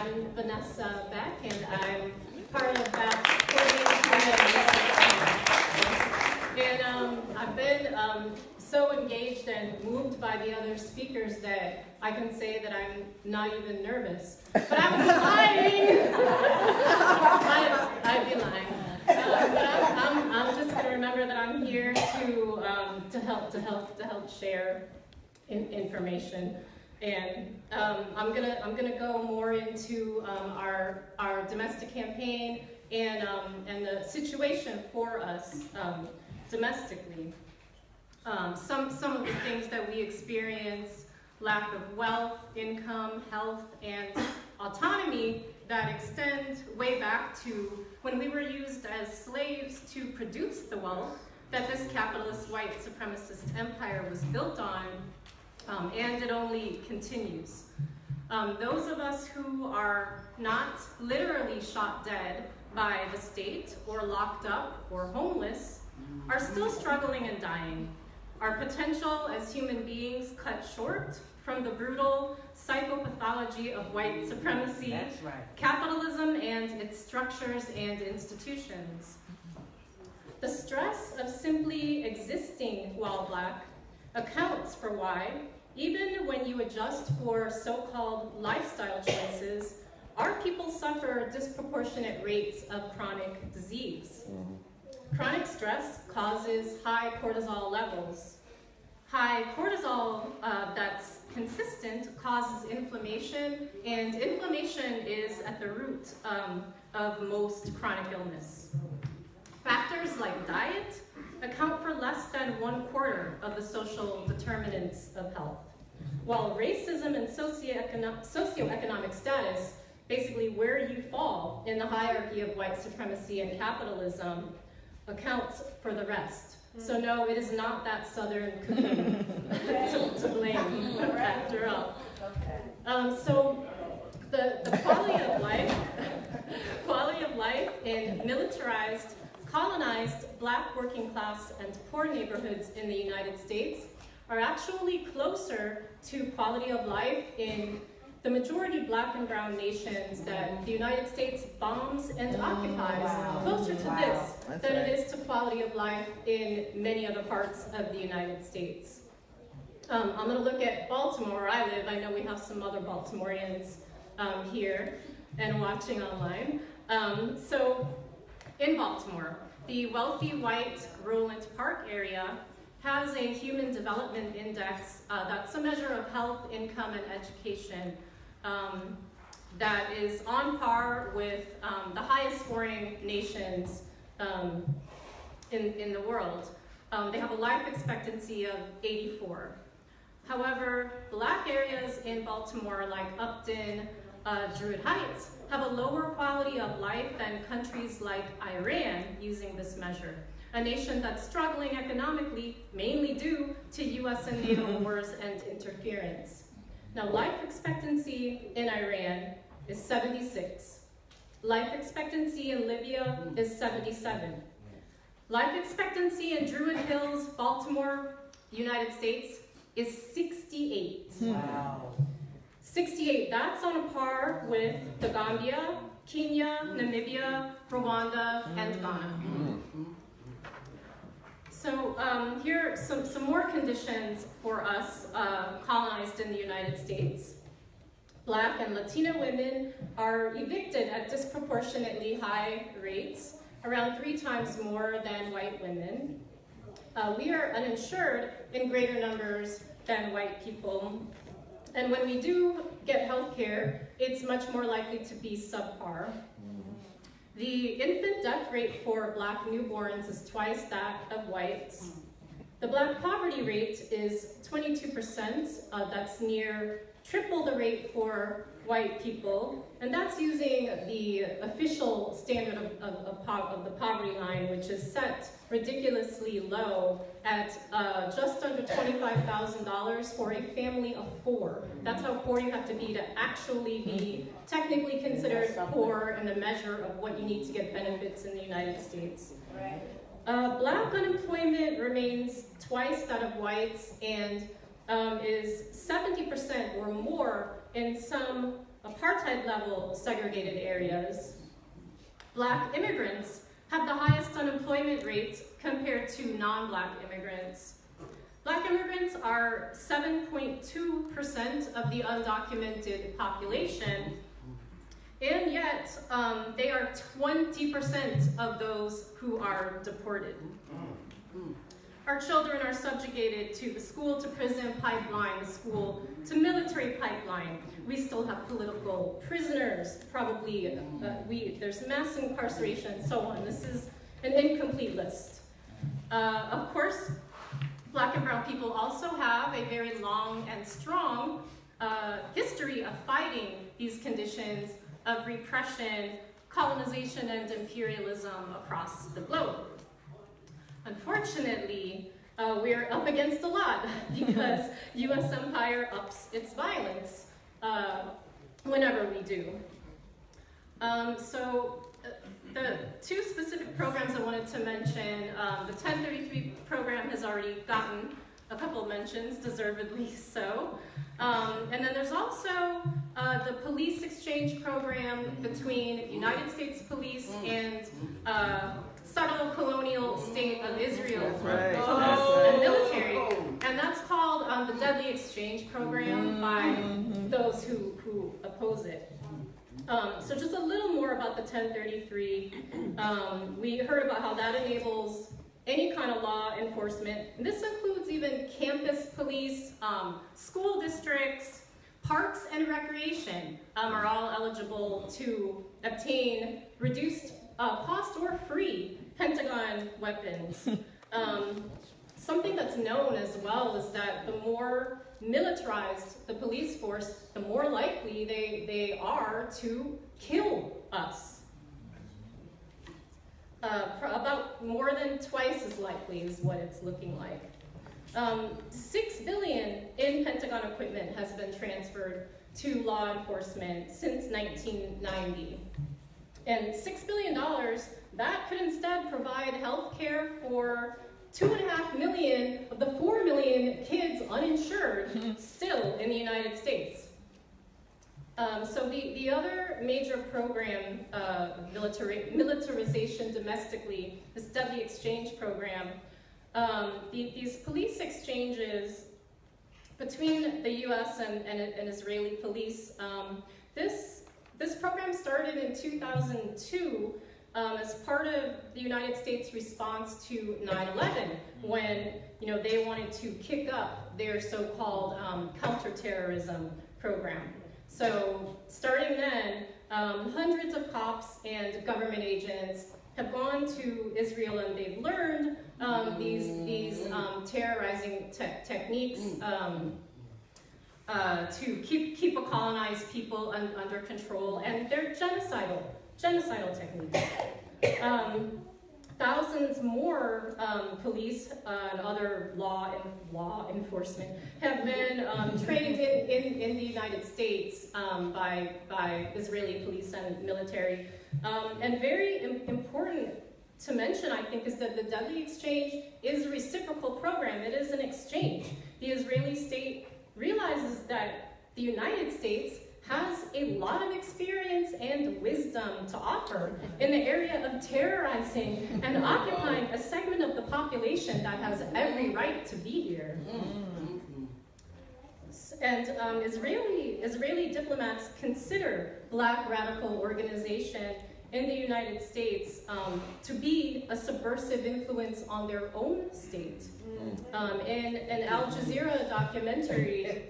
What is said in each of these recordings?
I'm Vanessa Beck, and I'm part of BAP Coordinating Committee. And I've been so engaged and moved by the other speakers that I can say that I'm not even nervous. But I'm lying! I'd be lying. But I'm just going to remember that I'm here to help share information. And I'm gonna go more into our domestic campaign and the situation for us domestically. Some of the things that we experience: lack of wealth, income, health, and autonomy that extend way back to when we were used as slaves to produce the wealth that this capitalist white supremacist empire was built on. And it only continues. Those of us who are not literally shot dead by the state or locked up or homeless are still struggling and dying. Our potential as human beings cut short from the brutal psychopathology of white supremacy, That's right. capitalism, and its structures and institutions. The stress of simply existing while Black accounts for why, even when you adjust for so-called lifestyle choices, our people suffer disproportionate rates of chronic disease. Chronic stress causes high cortisol levels. High cortisol that's consistent causes inflammation, and inflammation is at the root of most chronic illness. Factors like diet account for less than 1/4 of the social determinants of health, while racism and socioeconomic status, basically where you fall in the hierarchy of white supremacy and capitalism, accounts for the rest. So no, it is not that Southern cooking to blame, after all. So the quality of life in militarized, colonized Black working class and poor neighborhoods in the United States are actually closer to quality of life in the majority Black and brown nations that the United States bombs and occupies, closer to this than it is to quality of life in many other parts of the United States. I'm going to look at Baltimore, where I live. I know we have some other Baltimoreans here and watching online. So in Baltimore, the wealthy white Roland Park area has a human development index that's a measure of health, income, and education that is on par with the highest scoring nations in the world. They have a life expectancy of 84. However, Black areas in Baltimore like Upton, Druid Heights, have a lower quality of life than countries like Iran using this measure, a nation that's struggling economically, mainly due to US and NATO wars and interference. Now, life expectancy in Iran is 76. Life expectancy in Libya is 77. Life expectancy in Druid Hills, Baltimore, United States, is 68. Wow. 68, that's on a par with the Gambia, Kenya, Namibia, Rwanda, and Ghana. So here are some more conditions for us colonized in the United States. Black and Latina women are evicted at disproportionately high rates, around 3 times more than white women. We are uninsured in greater numbers than white people. And when we do get health care, it's much more likely to be subpar. The infant death rate for Black newborns is twice that of whites. The Black poverty rate is 22%. That's near triple the rate for white people. And that's using the official standard of the poverty line, which is set ridiculously low at just under $25,000 for a family of 4. That's how poor you have to be actually be technically considered poor in the measure of what you need to get benefits in the United States. Black unemployment remains twice that of whites and is 70% or more in some apartheid-level segregated areas. Black immigrants have the highest unemployment rates compared to non-Black immigrants. Black immigrants are 7.2% of the undocumented population, and yet they are 20% of those who are deported. Our children are subjugated to the school to prison pipeline, the school to military pipeline. We still have political prisoners, probably. There's mass incarceration and so on. This is an incomplete list. Of course, Black and brown people also have a very long and strong history of fighting these conditions of repression, colonization, and imperialism across the globe. Unfortunately, we're up against a lot because U.S. empire ups its violence whenever we do. The two specific programs I wanted to mention, the 1033 program has already gotten a couple of mentions, deservedly so. And then there's also the police exchange program between United States Police and subtle colonial state of Israel police and military. And that's called the Deadly Exchange Program by those who oppose it. So just a little more about the 1033. We heard about how that enables any kind of law enforcement. And this includes even campus police, school districts, parks and recreation are all eligible to obtain reduced cost or free Pentagon weapons. Something that's known as well is that the more militarized the police force, the more likely they are to kill us. About more than twice as likely is what it's looking like. $6 billion in Pentagon equipment has been transferred to law enforcement since 1990. And $6 billion, that could instead provide health care for 2.5 million of the 4 million kids uninsured still in the United States. So the other major program, militarization domestically, this Deadly Exchange Program, these police exchanges between the U.S. and Israeli police, this program started in 2002 as part of the United States response to 9/11, when they wanted to kick up their so-called counterterrorism program. So starting then, hundreds of cops and government agents have gone to Israel and they've learned these terrorizing techniques to keep a colonized people under control, and they're genocidal techniques. Thousands more police and other law enforcement have been trained in the United States by Israeli police and military. And very important to mention, I think, is that the Deadly Exchange is a reciprocal program. It is an exchange. The Israeli state realizes that the United States has a lot of experience and wisdom to offer in the area of terrorizing and occupying a segment of the population that has every right to be here. And Israeli diplomats consider Black radical organization in the United States to be a subversive influence on their own state. In an Al Jazeera documentary,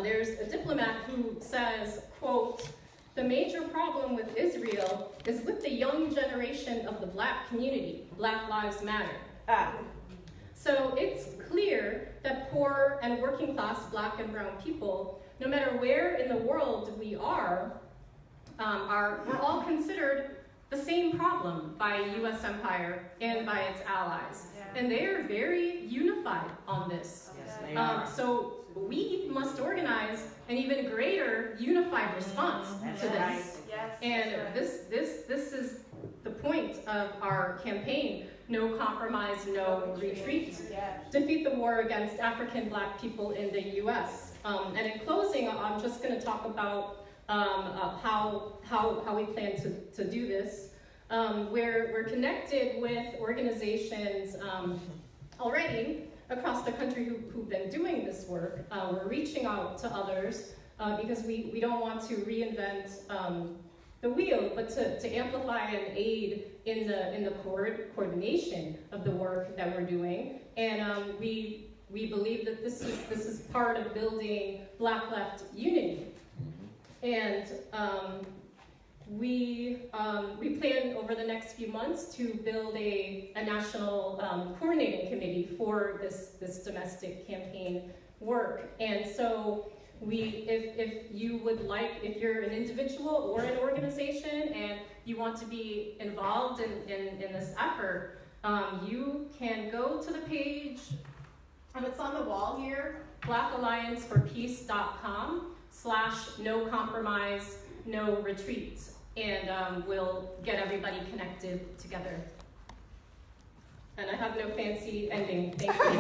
there's a diplomat who says, quote, "The major problem with Israel is with the young generation of the Black community. Black Lives Matter." So it's clear that poor and working class Black and brown people, no matter where in the world we are we're all considered the same problem by U.S. empire and by its allies. And they are very unified on this. So we must organize an even greater unified response to this. And this is the point of our campaign: no compromise, no retreat. Defeat the war against African Black people in the U.S. And in closing, I'm just going to talk about how we plan to do this. We're connected with organizations already across the country who've been doing this work. We're reaching out to others because we don't want to reinvent the wheel, but to amplify and aid in the coordination of the work that we're doing. And we believe that this is part of building Black Left unity. And we plan over the next few months to build a national coordinating committee for this domestic campaign work. And so if you would like, if you're an individual or an organization and you want to be involved in this effort, you can go to the page, and it's on the wall here, blackallianceforpeace.com/no compromise, no retreats. And we'll get everybody connected together. And I have no fancy ending. Thank you.